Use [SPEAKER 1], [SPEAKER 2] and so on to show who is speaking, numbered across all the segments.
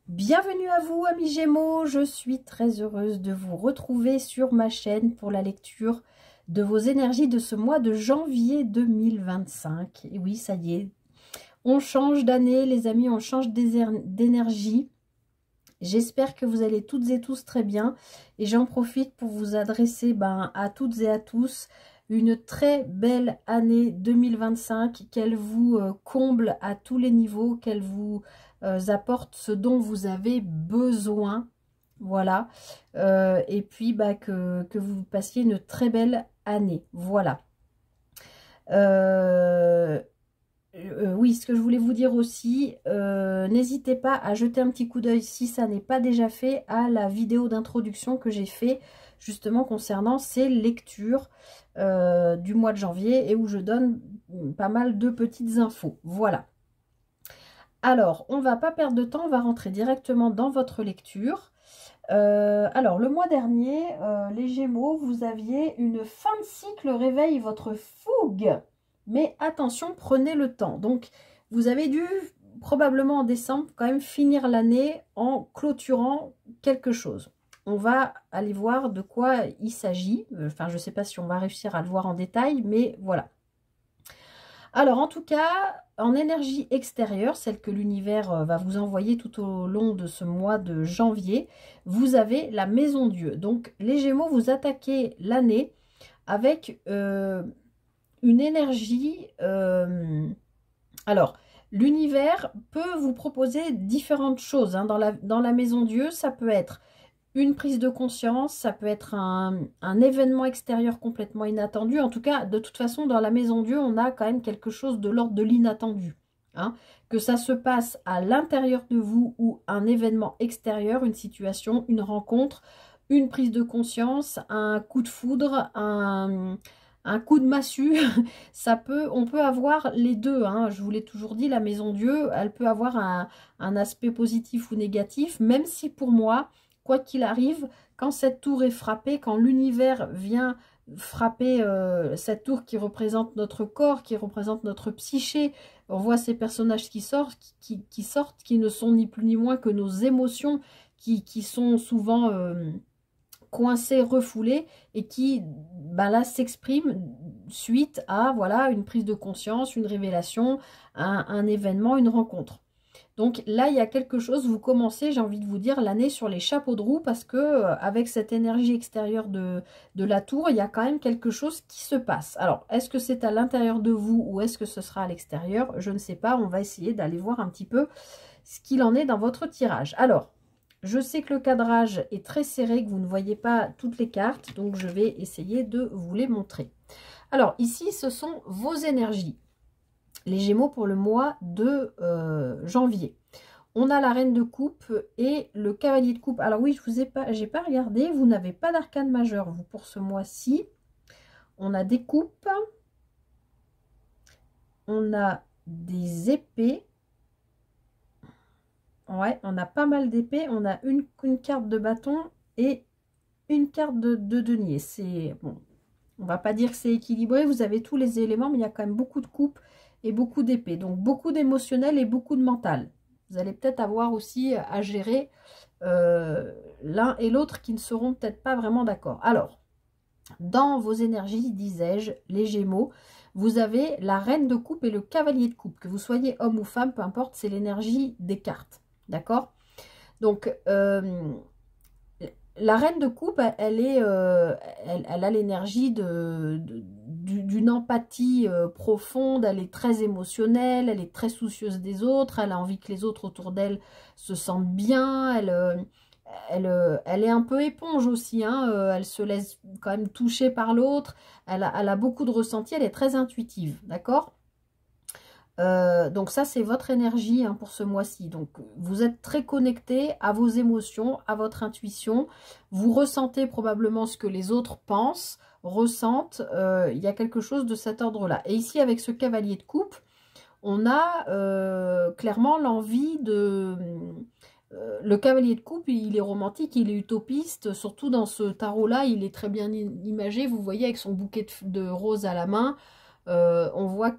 [SPEAKER 1] Bienvenue à vous, amis Gémeaux. Je suis très heureuse de vous retrouver sur ma chaîne pour la lecture de vos énergies de ce mois de janvier 2025. Et oui, ça y est, on change d'année, les amis, on change d'énergie. J'espère que vous allez toutes et tous très bien. Et j'en profite pour vous adresser à toutes et à tous une très belle année 2025, qu'elle vous comble à tous les niveaux, qu'elle vous apporte ce dont vous avez besoin. Voilà. Et puis que vous passiez une très belle année. Voilà. Oui, ce que je voulais vous dire aussi, n'hésitez pas à jeter un petit coup d'œil si ça n'est pas déjà fait à la vidéo d'introduction que j'ai fait justement concernant ces lectures du mois de janvier et où je donne pas mal de petites infos. Voilà. Alors, on va pas perdre de temps, on va rentrer directement dans votre lecture. Alors, le mois dernier, les Gémeaux, vous aviez une fin de cycle réveille votre fougue. Mais attention, prenez le temps. Donc, vous avez dû, probablement en décembre, quand même finir l'année en clôturant quelque chose. On va aller voir de quoi il s'agit. Enfin, je ne sais pas si on va réussir à le voir en détail, mais voilà. Alors, en tout cas, en énergie extérieure, celle que l'univers va vous envoyer tout au long de ce mois de janvier, vous avez la maison Dieu. Donc, les Gémeaux, vous attaquez l'année avec une énergie. Alors, l'univers peut vous proposer différentes choses. Hein. Dans la maison Dieu, ça peut être une prise de conscience, ça peut être un événement extérieur complètement inattendu. En tout cas, de toute façon, dans la maison Dieu, on a quand même quelque chose de l'ordre de l'inattendu. Hein. Que ça se passe à l'intérieur de vous ou un événement extérieur, une situation, une rencontre, une prise de conscience, un coup de foudre, un coup de massue, on peut avoir les deux. Hein. Je vous l'ai toujours dit, la maison Dieu, elle peut avoir un aspect positif ou négatif, même si pour moi, quoi qu'il arrive, quand cette tour est frappée, quand l'univers vient frapper cette tour qui représente notre corps, qui représente notre psyché, on voit ces personnages qui sortent, qui ne sont ni plus ni moins que nos émotions, qui sont souvent coincées, refoulées, et qui là s'expriment suite à voilà une prise de conscience, une révélation, un événement, une rencontre. Donc là, il y a quelque chose, vous commencez, j'ai envie de vous dire, l'année sur les chapeaux de roue parce que avec cette énergie extérieure de la tour, il y a quand même quelque chose qui se passe. Alors, est-ce que c'est à l'intérieur de vous ou est-ce que ce sera à l'extérieur? Je ne sais pas, on va essayer d'aller voir un petit peu ce qu'il en est dans votre tirage. Alors, je sais que le cadrage est très serré, que vous ne voyez pas toutes les cartes, donc je vais essayer de vous les montrer. Alors, ici, ce sont vos énergies. Les Gémeaux pour le mois de janvier. On a la reine de coupe et le cavalier de coupe. Alors oui, j'ai pas regardé. Vous n'avez pas d'arcane majeur, vous, pour ce mois-ci. On a des coupes. On a des épées. Ouais, on a pas mal d'épées. On a une carte de bâton et une carte de denier. C'est bon. On va pas dire que c'est équilibré. Vous avez tous les éléments, mais il y a quand même beaucoup de coupes et beaucoup d'épées. Donc beaucoup d'émotionnel et beaucoup de mental. Vous allez peut-être avoir aussi à gérer l'un et l'autre qui ne seront peut-être pas vraiment d'accord. Alors, dans vos énergies, disais-je, les Gémeaux, vous avez la reine de coupe et le cavalier de coupe. Que vous soyez homme ou femme, peu importe, c'est l'énergie des cartes. D'accord? Donc, la reine de coupe, elle a l'énergie d'une empathie profonde, elle est très émotionnelle, elle est très soucieuse des autres, elle a envie que les autres autour d'elle se sentent bien, elle est un peu éponge aussi, hein, elle se laisse quand même toucher par l'autre, elle a beaucoup de ressenti, elle est très intuitive, d'accord ? Donc ça, c'est votre énergie hein, pour ce mois-ci. Donc, vous êtes très connecté à vos émotions, à votre intuition. Vous ressentez probablement ce que les autres pensent, ressentent. Il y a quelque chose de cet ordre-là. Et ici, avec ce cavalier de coupe, on a clairement l'envie de... le cavalier de coupe, il est romantique, il est utopiste. Surtout dans ce tarot-là, il est très bien imagé. Vous voyez, avec son bouquet de roses à la main. On voit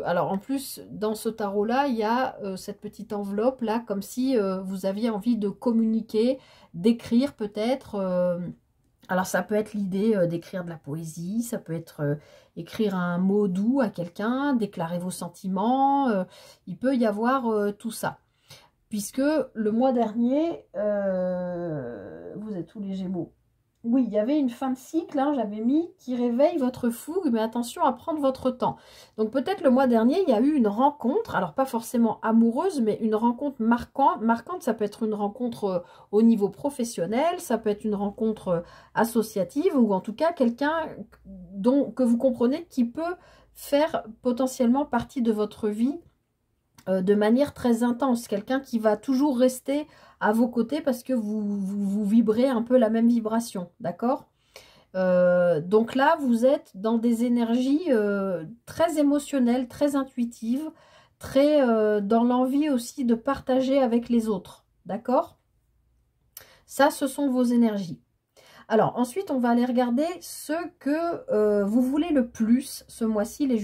[SPEAKER 1] alors en plus, dans ce tarot-là, il y a cette petite enveloppe-là, comme si vous aviez envie de communiquer, d'écrire peut-être. Alors ça peut être l'idée d'écrire de la poésie, ça peut être écrire un mot doux à quelqu'un, déclarer vos sentiments, il peut y avoir tout ça. Puisque le mois dernier, vous êtes tous les Gémeaux. Oui, il y avait une fin de cycle, hein, j'avais mis, qui réveille votre fougue, mais attention à prendre votre temps. Donc peut-être le mois dernier, il y a eu une rencontre, alors pas forcément amoureuse, mais une rencontre marquante. Ça peut être une rencontre au niveau professionnel, ça peut être une rencontre associative, ou en tout cas quelqu'un que vous comprenez qui peut faire potentiellement partie de votre vie de manière très intense, quelqu'un qui va toujours rester à vos côtés parce que vous vibrez un peu la même vibration, d'accord? Donc là, vous êtes dans des énergies très émotionnelles, très intuitives, très dans l'envie aussi de partager avec les autres, d'accord? Ça, ce sont vos énergies. Alors, ensuite, on va aller regarder ce que vous voulez le plus ce mois-ci, les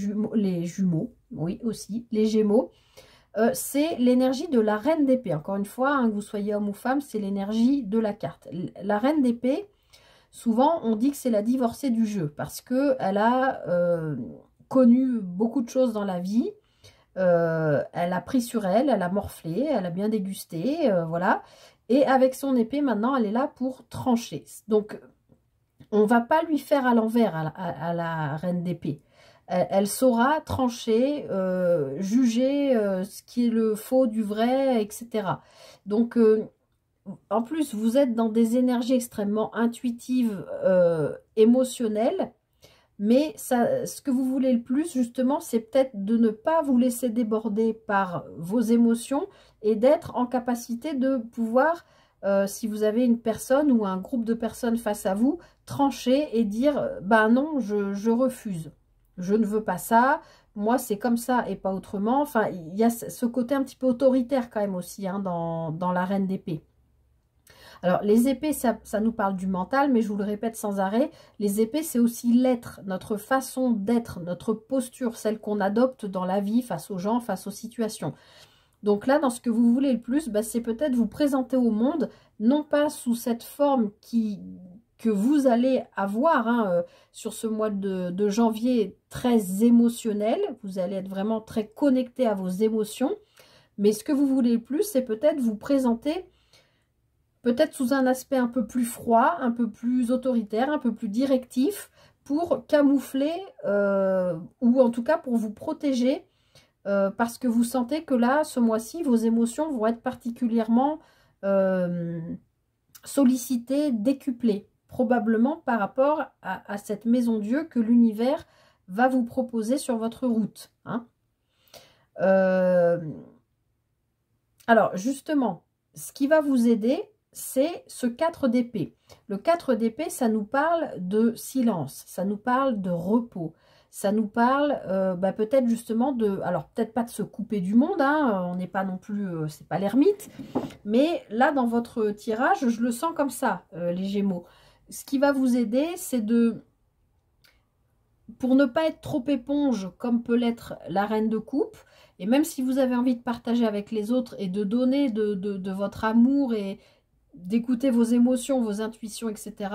[SPEAKER 1] jumeaux, oui, aussi, les Gémeaux. C'est l'énergie de la reine d'épée. Encore une fois, hein, que vous soyez homme ou femme, c'est l'énergie de la carte. La reine d'épée, souvent, on dit que c'est la divorcée du jeu parce qu'elle a connu beaucoup de choses dans la vie. Elle a pris sur elle, elle a morflé, elle a bien dégusté, voilà. Et avec son épée, maintenant, elle est là pour trancher. Donc, on ne va pas lui faire à l'envers à la reine d'épée. Elle saura trancher, juger ce qui est le faux du vrai, etc. Donc, en plus, vous êtes dans des énergies extrêmement intuitives, émotionnelles, mais ça, ce que vous voulez le plus, justement, c'est peut-être de ne pas vous laisser déborder par vos émotions et d'être en capacité de pouvoir, si vous avez une personne ou un groupe de personnes face à vous, trancher et dire, ben non, je refuse. Je ne veux pas ça, moi c'est comme ça et pas autrement. Enfin, il y a ce côté un petit peu autoritaire quand même aussi hein, dans la reine d'épée. Alors, les épées, ça nous parle du mental, mais je vous le répète sans arrêt, les épées, c'est aussi l'être, notre façon d'être, notre posture, celle qu'on adopte dans la vie, face aux gens, face aux situations. Donc là, dans ce que vous voulez le plus, bah, c'est peut-être vous présenter au monde, non pas sous cette forme que vous allez avoir hein, sur ce mois de janvier très émotionnel, vous allez être vraiment très connecté à vos émotions, mais ce que vous voulez le plus, c'est peut-être vous présenter peut-être sous un aspect un peu plus froid, un peu plus autoritaire, un peu plus directif, pour camoufler, ou en tout cas pour vous protéger, parce que vous sentez que là, ce mois-ci, vos émotions vont être particulièrement sollicitées, décuplées, probablement par rapport à cette maison Dieu que l'univers va vous proposer sur votre route. Hein. Alors, justement, ce qui va vous aider, c'est ce 4 d'épée. Le 4 d'épée, ça nous parle de silence, ça nous parle de repos, ça nous parle peut-être justement de... Alors, peut-être pas de se couper du monde, hein, on n'est pas non plus... c'est pas l'ermite, mais là, dans votre tirage, je le sens comme ça, les Gémeaux. Ce qui va vous aider, c'est de... Pour ne pas être trop éponge, comme peut l'être la reine de coupe, et même si vous avez envie de partager avec les autres et de donner de votre amour et d'écouter vos émotions, vos intuitions, etc.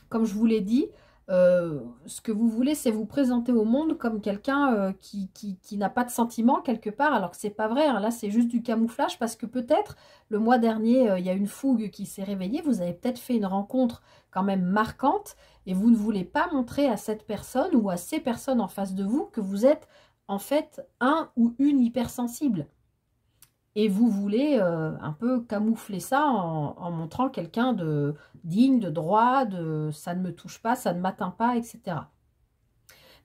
[SPEAKER 1] Comme je vous l'ai dit, ce que vous voulez, c'est vous présenter au monde comme quelqu'un qui n'a pas de sentiments quelque part, alors que c'est pas vrai. Hein. Là, c'est juste du camouflage parce que peut-être le mois dernier, il y a une fougue qui s'est réveillée. Vous avez peut-être fait une rencontre quand même marquante et vous ne voulez pas montrer à cette personne ou à ces personnes en face de vous que vous êtes en fait un ou une hypersensible. Et vous voulez un peu camoufler ça en montrant quelqu'un de digne, de droit, de ça ne me touche pas, ça ne m'atteint pas, etc.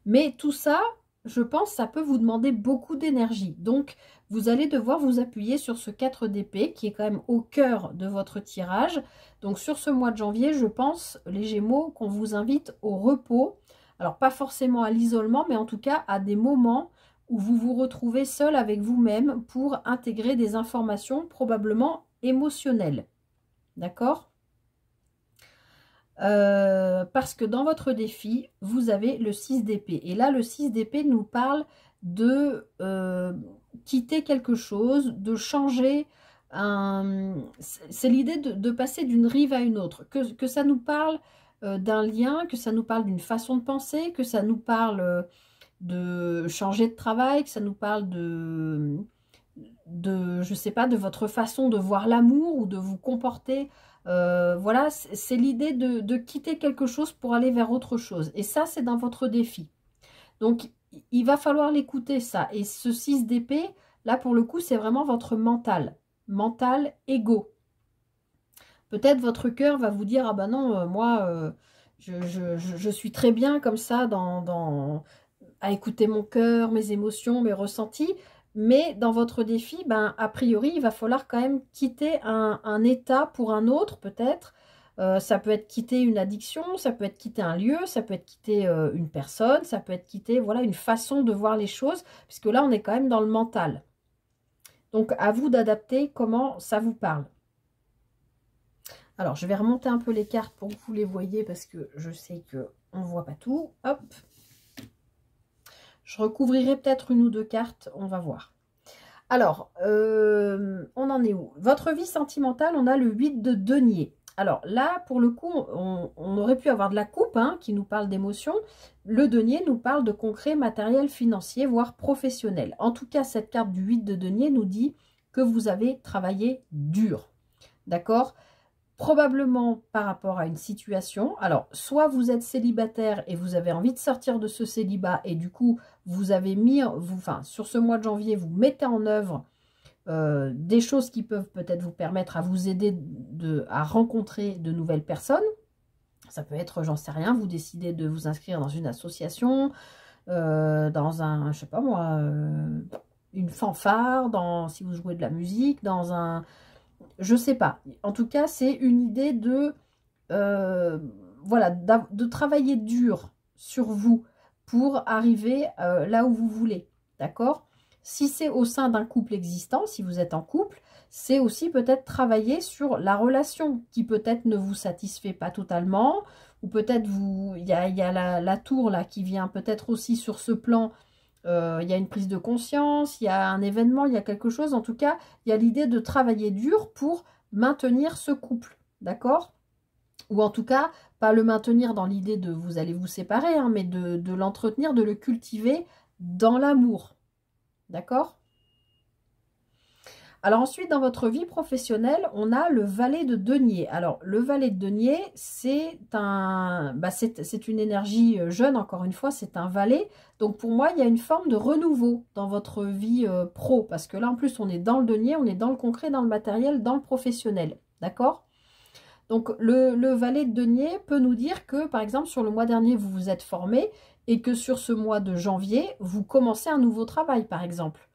[SPEAKER 1] Mais tout ça, je pense, ça peut vous demander beaucoup d'énergie. Donc, vous allez devoir vous appuyer sur ce 4 d'épée qui est quand même au cœur de votre tirage. Donc, sur ce mois de janvier, je pense, les Gémeaux, qu'on vous invite au repos. Alors, pas forcément à l'isolement, mais en tout cas à des moments où vous vous retrouvez seul avec vous-même pour intégrer des informations probablement émotionnelles. D'accord ? Parce que dans votre défi, vous avez le 6 d'épée. Et là, le 6 d'épée nous parle de quitter quelque chose, de changer. C'est l'idée de passer d'une rive à une autre. Que ça nous parle d'un lien, que ça nous parle d'une façon de penser, que ça nous parle de changer de travail, que ça nous parle je sais pas, de votre façon de voir l'amour ou de vous comporter. Voilà, c'est l'idée de quitter quelque chose pour aller vers autre chose. Et ça, c'est dans votre défi. Donc, il va falloir l'écouter, ça. Et ce 6 d'épée, là, pour le coup, c'est vraiment votre mental. Mental, ego. Peut-être votre cœur va vous dire, ah ben non, moi, je suis très bien comme ça à écouter mon cœur, mes émotions, mes ressentis. Mais dans votre défi, ben, a priori, il va falloir quand même quitter un état pour un autre, peut-être. Ça peut être quitter une addiction, ça peut être quitter un lieu, ça peut être quitter une personne, ça peut être quitter, voilà, une façon de voir les choses, puisque là, on est quand même dans le mental. Donc, à vous d'adapter comment ça vous parle. Alors, je vais remonter un peu les cartes pour que vous les voyez, parce que je sais qu'on ne voit pas tout. Hop. Je recouvrirai peut-être une ou deux cartes, on va voir. Alors, on en est où? Votre vie sentimentale, on a le 8 de denier. Alors là, pour le coup, on aurait pu avoir de la coupe, hein, qui nous parle d'émotion. Le denier nous parle de concret, matériel, financier, voire professionnel. En tout cas, cette carte du 8 de denier nous dit que vous avez travaillé dur. D'accord? Probablement par rapport à une situation. Alors, soit vous êtes célibataire et vous avez envie de sortir de ce célibat et du coup, vous avez mis, enfin, sur ce mois de janvier, vous mettez en œuvre des choses qui peuvent peut-être vous permettre à vous aider à rencontrer de nouvelles personnes. Ça peut être, j'en sais rien, vous décidez de vous inscrire dans une association, dans un, je sais pas moi, une fanfare, si vous jouez de la musique, dans un... Je sais pas. En tout cas, c'est une idée voilà, de travailler dur sur vous pour arriver là où vous voulez. D'accord? Si c'est au sein d'un couple existant, si vous êtes en couple, c'est aussi peut-être travailler sur la relation qui peut-être ne vous satisfait pas totalement, ou peut-être il y a la tour là qui vient peut-être aussi sur ce plan. Il y a une prise de conscience, il y a un événement, il y a quelque chose. En tout cas, il y a l'idée de travailler dur pour maintenir ce couple. D'accord? Ou en tout cas, pas le maintenir dans l'idée de vous allez vous séparer, hein, mais de l'entretenir, de le cultiver dans l'amour. D'accord? Alors ensuite, dans votre vie professionnelle, on a le valet de denier. Alors, le valet de denier, c'est une énergie jeune, encore une fois, c'est un valet. Donc, pour moi, il y a une forme de renouveau dans votre vie pro. Parce que là, en plus, on est dans le denier, on est dans le concret, dans le matériel, dans le professionnel. D'accord? Donc, le valet de denier peut nous dire que, par exemple, sur le mois dernier, vous vous êtes formé et que sur ce mois de janvier, vous commencez un nouveau travail, par exemple.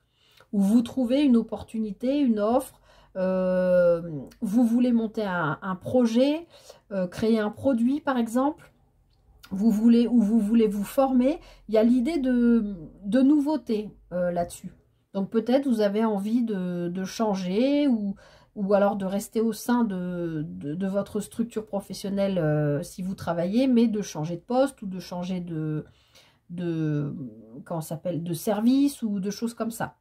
[SPEAKER 1] Ou vous trouvez une opportunité, une offre, vous voulez monter un projet, créer un produit par exemple, vous voulez vous former, il y a l'idée de nouveauté là-dessus. Donc peut-être vous avez envie de changer ou alors de rester au sein de votre structure professionnelle si vous travaillez, mais de changer de poste ou de changer comment ça s'appelle, de service ou de choses comme ça.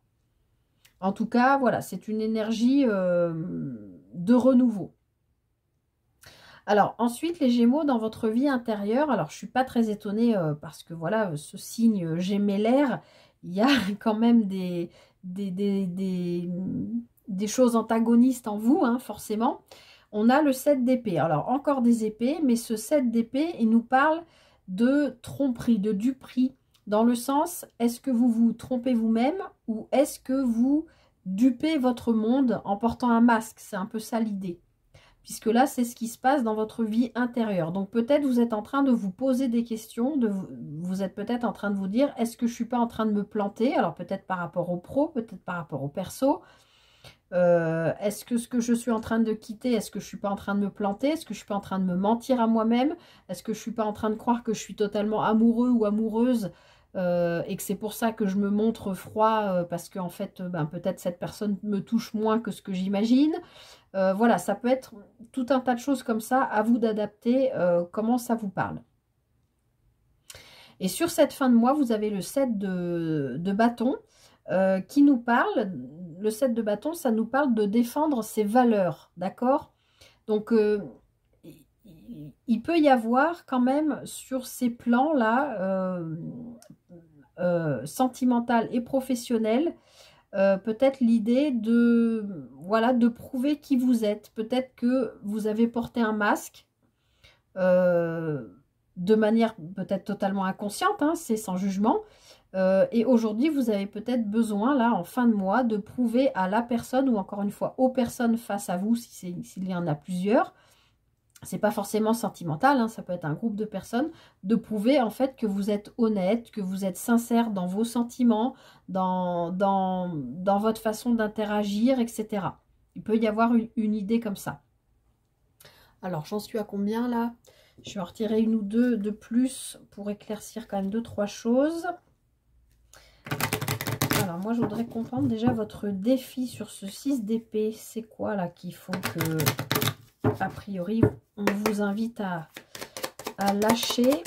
[SPEAKER 1] En tout cas, voilà, c'est une énergie de renouveau. Alors, ensuite, les Gémeaux dans votre vie intérieure. Alors, je ne suis pas très étonnée parce que, voilà, ce signe gémellaire, il y a quand même des choses antagonistes en vous, hein, forcément. On a le 7 d'épée. Alors, encore des épées, mais ce 7 d'épée, il nous parle de tromperie, de duperie. Dans le sens, est-ce que vous vous trompez vous-même ou est-ce que vous dupez votre monde en portant un masque? C'est un peu ça l'idée. Puisque là, c'est ce qui se passe dans votre vie intérieure. Donc peut-être vous êtes en train de vous poser des questions, vous êtes peut-être en train de vous dire, est-ce que je ne suis pas en train de me planter? Alors peut-être par rapport au pro, peut-être par rapport au perso. Est-ce que ce que je suis en train de quitter, est-ce que je ne suis pas en train de me planter? Est-ce que je ne suis pas en train de me mentir à moi-même? Est-ce que je ne suis pas en train de croire que je suis totalement amoureux ou amoureuse et que c'est pour ça que je me montre froid, parce qu'en fait, ben, peut-être cette personne me touche moins que ce que j'imagine. Voilà, ça peut être tout un tas de choses comme ça, à vous d'adapter comment ça vous parle. Et sur cette fin de mois, vous avez le 7 de bâton qui nous parle. Le 7 de bâton, ça nous parle de défendre ses valeurs, d'accord? Donc, il peut y avoir quand même sur ces plans-là, sentimental et professionnel, peut-être l'idée de, voilà, de prouver qui vous êtes. Peut-être que vous avez porté un masque de manière peut-être totalement inconsciente, hein, c'est sans jugement. Et aujourd'hui, vous avez peut-être besoin, là, en fin de mois, de prouver à la personne, ou encore une fois, aux personnes face à vous, s'il y en a plusieurs, c'est pas forcément sentimental, hein, ça peut être un groupe de personnes, de prouver en fait que vous êtes honnête, que vous êtes sincère dans vos sentiments, dans votre façon d'interagir, etc. Il peut y avoir une idée comme ça. Alors, j'en suis à combien là? Je vais en retirer une ou deux de plus pour éclaircir quand même 2-3 choses. Alors, moi, je voudrais comprendre déjà votre défi sur ce 6 d'épée. C'est quoi là qu'il faut que, a priori, on vous invite à lâcher?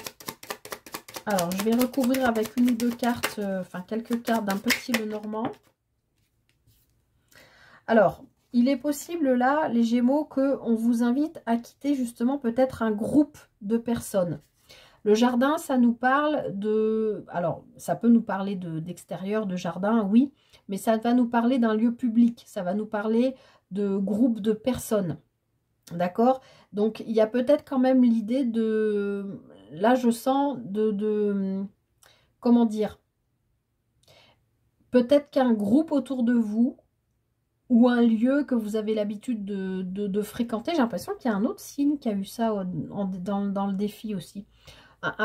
[SPEAKER 1] Alors, je vais recouvrir avec une ou deux cartes, enfin quelques cartes d'un petit Lenormand. Alors, il est possible là, les Gémeaux, qu'on vous invite à quitter justement peut-être un groupe de personnes. Le jardin, ça nous parle de... Alors, ça peut nous parler d'extérieur, de jardin, oui, mais ça va nous parler d'un lieu public. Ça va nous parler de groupe de personnes. D'accord? Donc, il y a peut-être quand même l'idée de... Là, je sens comment dire? Peut-être qu'un groupe autour de vous ou un lieu que vous avez l'habitude de fréquenter. J'ai l'impression qu'il y a un autre signe qui a eu ça dans le défi aussi.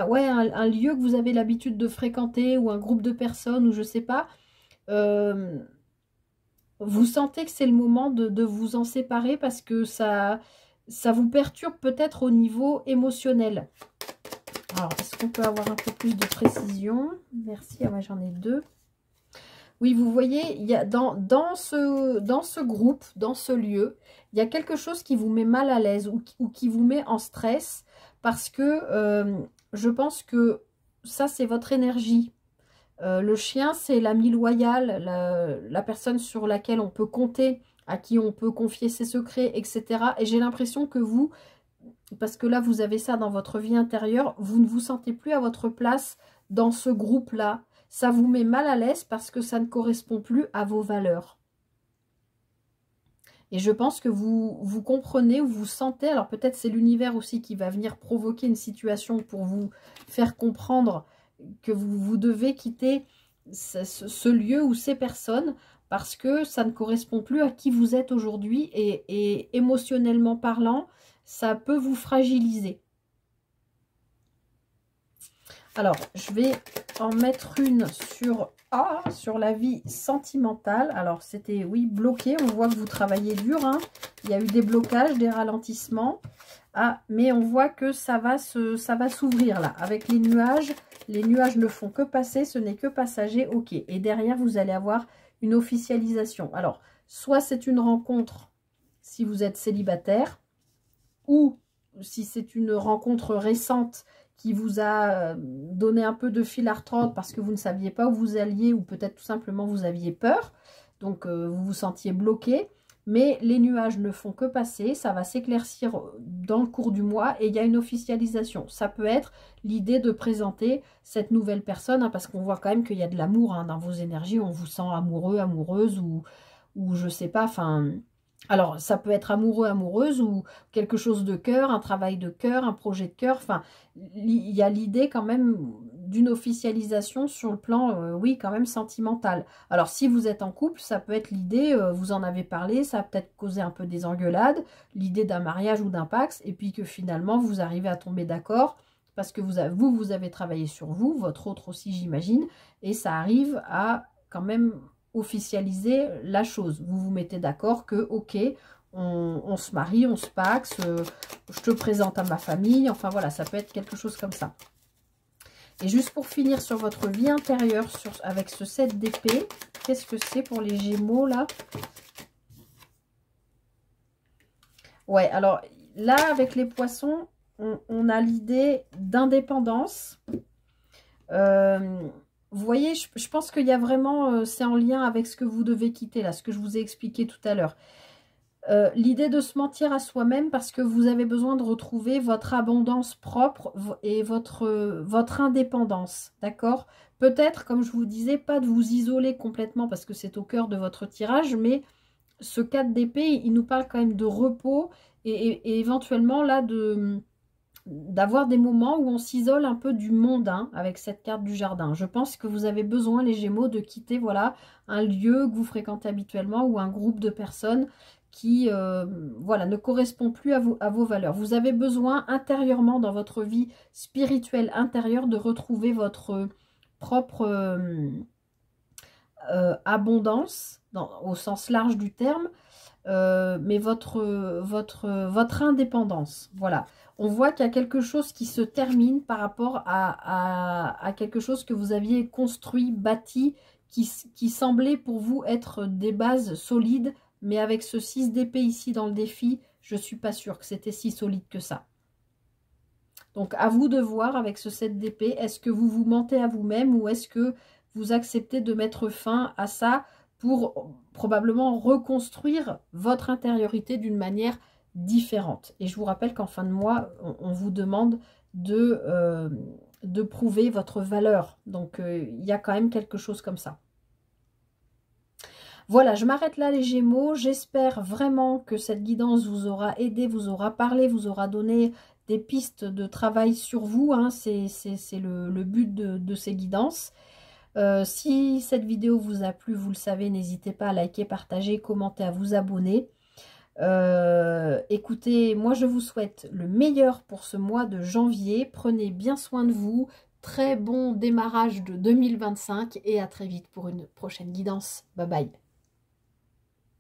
[SPEAKER 1] Ouais, un lieu que vous avez l'habitude de fréquenter ou un groupe de personnes ou je sais pas. Vous sentez que c'est le moment de vous en séparer parce que ça vous perturbe peut-être au niveau émotionnel. Alors, est-ce qu'on peut avoir un peu plus de précision? Merci, ah ouais, j'en ai deux. Oui, vous voyez, il y a dans ce groupe, dans ce lieu, il y a quelque chose qui vous met mal à l'aise ou qui vous met en stress parce que je pense que ça, c'est votre énergie. Le chien, c'est l'ami loyal, la personne sur laquelle on peut compter, à qui on peut confier ses secrets, etc. Et j'ai l'impression que vous, parce que là, vous avez ça dans votre vie intérieure, vous ne vous sentez plus à votre place dans ce groupe-là. Ça vous met mal à l'aise parce que ça ne correspond plus à vos valeurs. Et je pense que vous comprenez ou vous sentez, alors peut-être c'est l'univers aussi qui va venir provoquer une situation pour vous faire comprendre que vous devez quitter ce lieu ou ces personnes parce que ça ne correspond plus à qui vous êtes aujourd'hui et émotionnellement parlant, ça peut vous fragiliser. Alors, je vais en mettre une sur la vie sentimentale. Alors, c'était, oui, bloqué. On voit que vous travaillez dur, hein. Il y a eu des blocages, des ralentissements. Ah, mais on voit que ça va s'ouvrir là. Avec les nuages ne font que passer, ce n'est que passager. Ok. Et derrière, vous allez avoir une officialisation. Alors, soit c'est une rencontre si vous êtes célibataire, ou si c'est une rencontre récente qui vous a donné un peu de fil à retordre parce que vous ne saviez pas où vous alliez ou peut-être tout simplement vous aviez peur. Donc, vous vous sentiez bloqué. Mais les nuages ne font que passer. Ça va s'éclaircir dans le cours du mois et il y a une officialisation. Ça peut être l'idée de présenter cette nouvelle personne hein, parce qu'on voit quand même qu'il y a de l'amour hein, dans vos énergies. On vous sent amoureux, amoureuse ou je sais pas, enfin... Alors, ça peut être amoureux, amoureuse ou quelque chose de cœur, un travail de cœur, un projet de cœur. Enfin, il y a l'idée quand même d'une officialisation sur le plan, oui, quand même sentimental. Alors, si vous êtes en couple, ça peut être l'idée, vous en avez parlé, ça a peut-être causé un peu des engueulades, l'idée d'un mariage ou d'un Pacs, et puis que finalement, vous arrivez à tomber d'accord parce que vous avez travaillé sur vous, votre autre aussi, j'imagine, et ça arrive à quand même... officialiser la chose. Vous vous mettez d'accord que, ok, on se marie, on se paxe, je te présente à ma famille, enfin voilà, ça peut être quelque chose comme ça. Et juste pour finir sur votre vie intérieure, avec ce 7 d'épée, qu'est-ce que c'est pour les Gémeaux là? Ouais, alors là, avec les poissons, on a l'idée d'indépendance. Vous voyez, je pense qu'il y a vraiment, c'est en lien avec ce que vous devez quitter là, ce que je vous ai expliqué tout à l'heure. L'idée de se mentir à soi-même parce que vous avez besoin de retrouver votre abondance propre et votre indépendance, d'accord? Peut-être, comme je vous disais, pas de vous isoler complètement parce que c'est au cœur de votre tirage, mais ce 4 d'épée, il nous parle quand même de repos et éventuellement là d'avoir des moments où on s'isole un peu du mondain avec cette carte du jardin. Je pense que vous avez besoin, les Gémeaux, de quitter voilà, un lieu que vous fréquentez habituellement ou un groupe de personnes qui voilà, ne correspond plus à vos valeurs. Vous avez besoin intérieurement, dans votre vie spirituelle intérieure, de retrouver votre propre abondance, au sens large du terme, mais votre indépendance. Voilà. On voit qu'il y a quelque chose qui se termine par rapport à quelque chose que vous aviez construit, bâti, qui semblait pour vous être des bases solides, mais avec ce 6 d'épée ici dans le défi, je ne suis pas sûre que c'était si solide que ça. Donc à vous de voir avec ce 7 d'épée, est-ce que vous vous mentez à vous-même ou est-ce que vous acceptez de mettre fin à ça pour probablement reconstruire votre intériorité d'une manière différente. Et je vous rappelle qu'en fin de mois, on vous demande de prouver votre valeur. Donc il y a quand même quelque chose comme ça. Voilà, je m'arrête là les Gémeaux. J'espère vraiment que cette guidance vous aura aidé, vous aura parlé, vous aura donné des pistes de travail sur vous. Hein. C'est le but de ces guidances. Si cette vidéo vous a plu, vous le savez, n'hésitez pas à liker, partager, commenter, à vous abonner. Écoutez, moi je vous souhaite le meilleur pour ce mois de janvier. Prenez bien soin de vous. Très bon démarrage de 2025 et à très vite pour une prochaine guidance. Bye bye.